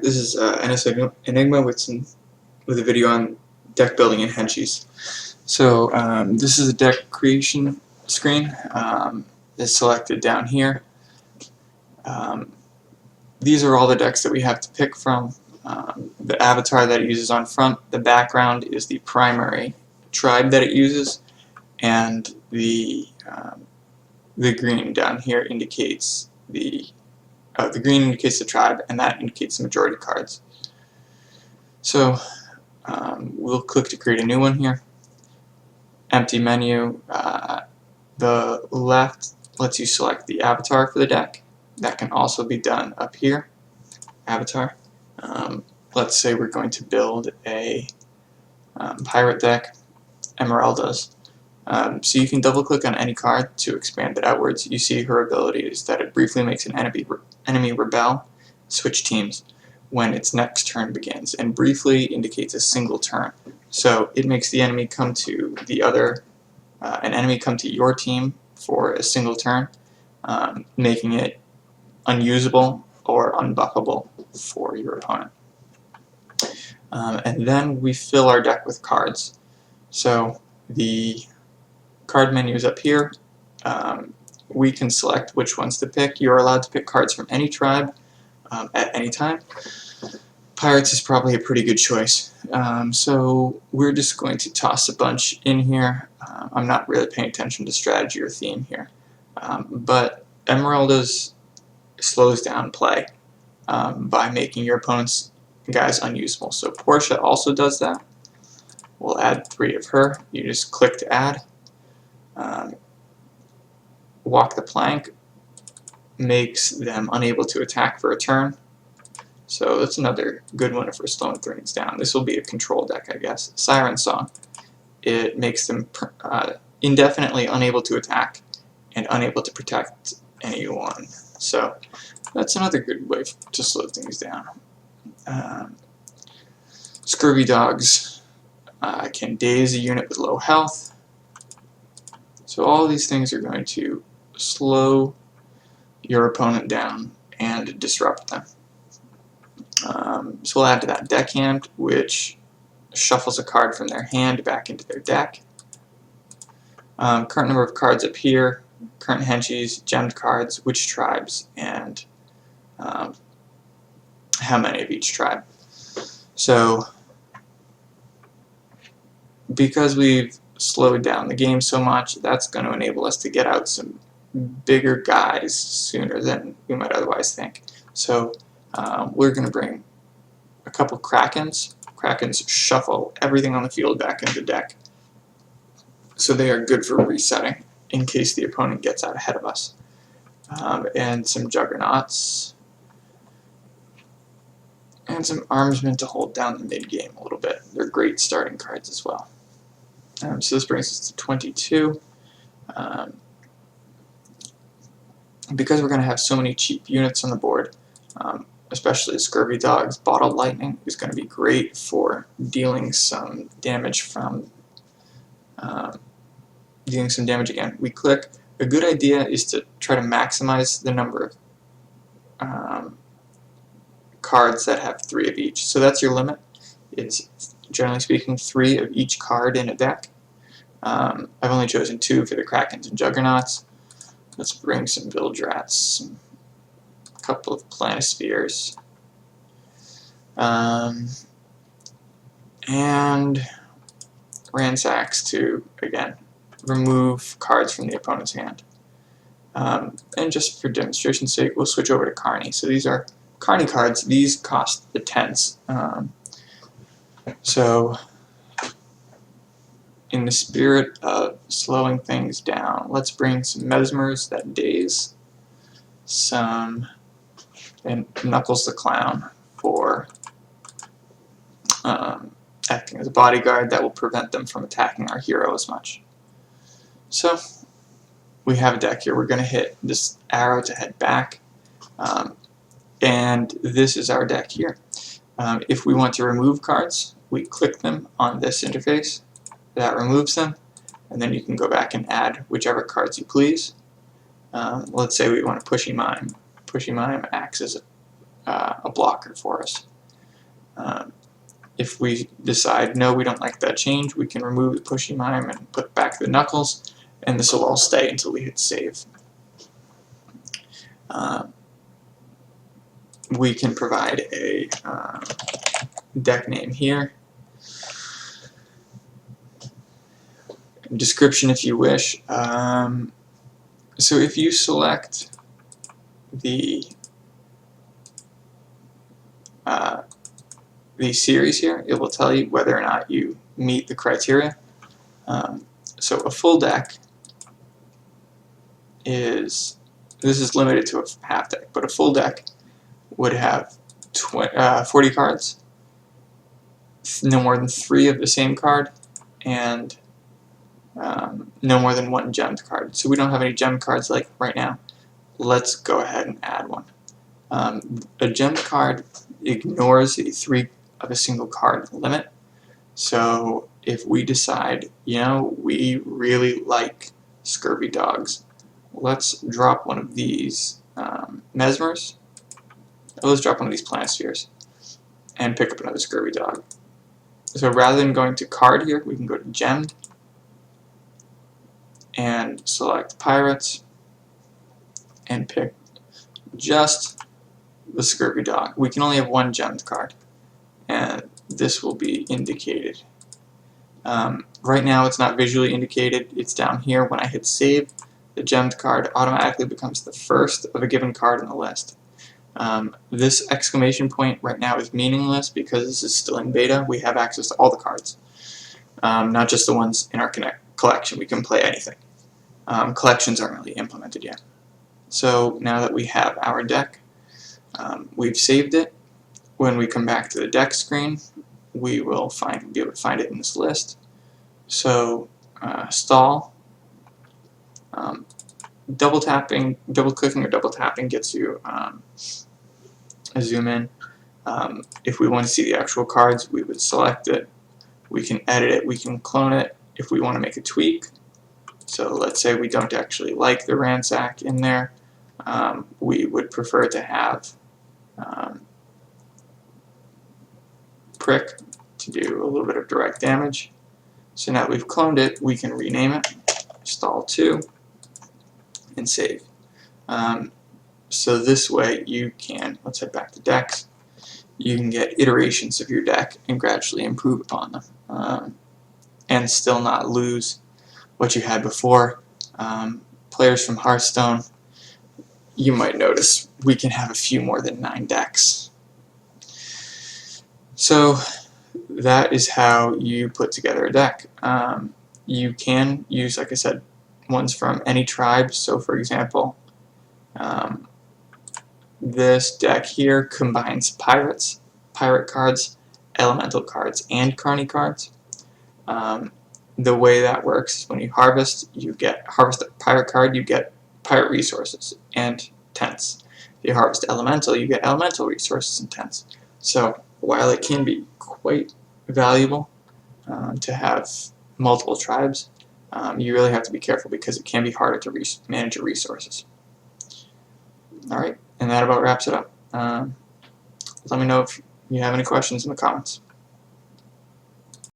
This is NS Enigma with a video on deck building in Henchies. So this is a deck creation screen. It's selected down here. These are all the decks that we have to pick from. The avatar that it uses on front, the background is the primary tribe that it uses, and the green down here indicates the green indicates the tribe, and that indicates the majority cards. So we'll click to create a new one here. Empty menu. The left lets you select the avatar for the deck. That can also be done up here. Avatar. Let's say we're going to build a pirate deck, Emeraldas. So you can double click on any card to expand it outwards. You see her ability is that it briefly makes an enemy rebel, switch teams when its next turn begins, and briefly indicates a single turn. So it makes the enemy come to an enemy come to your team for a single turn, making it unusable or unbuffable for your opponent. And then we fill our deck with cards. So the card menu is up here. We can select which ones to pick. You're allowed to pick cards from any tribe at any time. Pirates is probably a pretty good choice. So we're just going to toss a bunch in here. I'm not really paying attention to strategy or theme here. But Emeraldas slows down play by making your opponent's guys unusable. So Portia also does that. We'll add 3 of her. You just click to add. Walk the plank makes them unable to attack for a turn. So that's another good one if we're slowing things down. This will be a control deck, I guess. Siren Song. It makes them indefinitely unable to attack and unable to protect anyone. So that's another good way to slow things down. Scurvy Dogs can daze a unit with low health. So all these things are going to slow your opponent down and disrupt them. So we'll add to that Deckhand, which shuffles a card from their hand back into their deck. Current number of cards up here, current Henchies, gemmed cards, which tribes, and how many of each tribe. So because we've slowed down the game so much, that's going to enable us to get out some bigger guys sooner than we might otherwise think. So we're going to bring a couple Krakens. Krakens shuffle everything on the field back into the deck. So they are good for resetting in case the opponent gets out ahead of us. And some Juggernauts. And some Armsmen to hold down the mid-game a little bit. They're great starting cards as well. So this brings us to 22. Because we're going to have so many cheap units on the board, especially Scurvy Dogs, Bottled Lightning is going to be great for dealing some damage from again. We click. A good idea is to try to maximize the number of cards that have 3 of each. So that's your limit. It's generally speaking 3 of each card in a deck. I've only chosen 2 for the Krakens and Juggernauts. Let's bring some Vildrats, a couple of Planispheres, and Ransacks to, again, remove cards from the opponent's hand. And just for demonstration's sake, we'll switch over to Carney. So these are Carney cards. These cost the tens. So in the spirit of slowing things down, let's bring some Mesmers that daze, and Knuckles the Clown for acting as a bodyguard that will prevent them from attacking our hero as much. So we have a deck here. We're going to hit this arrow to head back, and this is our deck here. If we want to remove cards, we click them on this interface. That removes them, and then you can go back and add whichever cards you please. Let's say we want to Pushy Mime. Pushy Mime acts as a blocker for us. If we decide, no, we don't like that change, we can remove the pushy mime and put back the knuckles, and this will all stay until we hit save. We can provide a deck name here, description if you wish. So if you select the series here, it will tell you whether or not you meet the criteria. So a full deck this is limited to a half deck, but a full deck would have 40 cards, no more than 3 of the same card, and no more than 1 gemmed card. So we don't have any gemmed cards like right now. Let's go ahead and add one. A gemmed card ignores the 3 of a single card limit. So if we decide, you know, we really like scurvy dogs, let's drop one of these mesmers. Let's drop one of these planispheres and pick up another scurvy dog. So rather than going to card here, we can go to gemmed and select pirates and pick just the scurvy dog. We can only have 1 gemmed card, and this will be indicated. Right now it's not visually indicated, it's down here. When I hit save, the gemmed card automatically becomes the first of a given card in the list. This exclamation point right now is meaningless because this is still in beta. We have access to all the cards, not just the ones in our collection. We can play anything. Collections aren't really implemented yet. So now that we have our deck, we've saved it. When we come back to the deck screen, we will be able to find it in this list. So stall, double clicking or double tapping gets you a zoom in. If we want to see the actual cards, we would select it. We can edit it, we can clone it if we want to make a tweak. So let's say we don't actually like the ransack in there. We would prefer to have prick to do a little bit of direct damage. So now that we've cloned it, we can rename it, stall 2, and save. So this way you can, let's head back to decks, you can get iterations of your deck and gradually improve upon them, and still not lose what you had before. Players from Hearthstone, you might notice we can have a few more than 9 decks. So that is how you put together a deck. You can use, like I said, ones from any tribe. So for example, this deck here combines pirate cards, elemental cards, and carny cards. The way that works is when you harvest a pirate card, you get pirate resources and tents. If you harvest elemental, you get elemental resources and tents. So while it can be quite valuable to have multiple tribes, you really have to be careful because it can be harder to manage your resources. Alright, and that about wraps it up. Let me know if you have any questions in the comments.